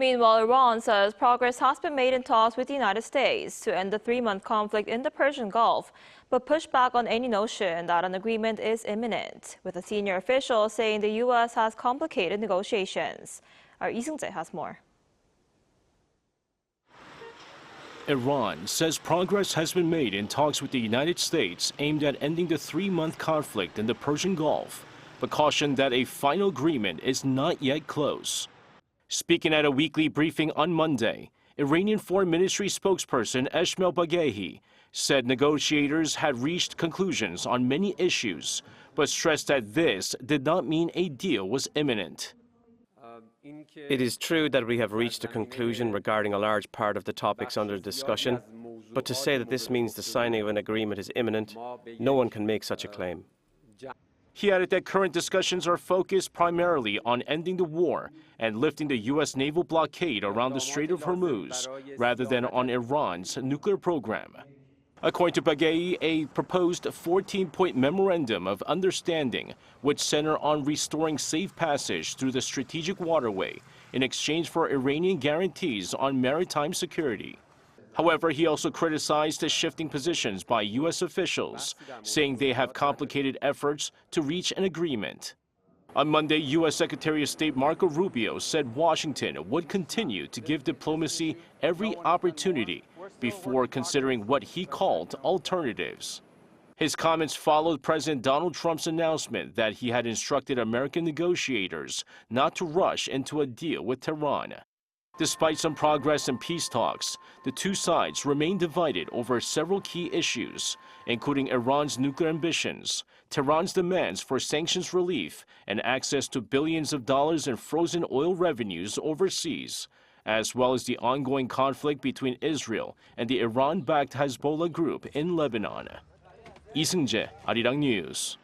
Meanwhile, Iran says progress has been made in talks with the United States to end the 3-month conflict in the Persian Gulf, but pushed back on any notion that an agreement is imminent, with a senior official saying the U.S. has complicated negotiations. Our Seung-jae has more. Iran says progress has been made in talks with the United States aimed at ending the 3-month conflict in the Persian Gulf, but cautioned that a final agreement is not yet close. Speaking at a weekly briefing on Monday, Iranian Foreign Ministry spokesperson Esmaeil Baghaei said negotiators had reached conclusions on many issues, but stressed that this did not mean a deal was imminent. It is true that we have reached a conclusion regarding a large part of the topics under discussion, but to say that this means the signing of an agreement is imminent, no one can make such a claim. He added that current discussions are focused primarily on ending the war and lifting the U.S. naval blockade around the Strait of Hormuz, rather than on Iran's nuclear program. According to Baghaei, a proposed 14-point memorandum of understanding would center on restoring safe passage through the strategic waterway in exchange for Iranian guarantees on maritime security. However, he also criticized the shifting positions by U.S. officials, saying they have complicated efforts to reach an agreement. On Monday, U.S. Secretary of State Marukorubió said Washington would continue to give diplomacy every opportunity before considering what he called alternatives. His comments followed President Donald Trump's announcement that he had instructed American negotiators not to rush into a deal with Tehran. Despite some progress in peace talks, the two sides remain divided over several key issues, including Iran's nuclear ambitions, Tehran's demands for sanctions relief, and access to billions of dollars in frozen oil revenues overseas, as well as the ongoing conflict between Israel and the Iran-backed Hezbollah group in Lebanon. Seung-jae, ArirangNews.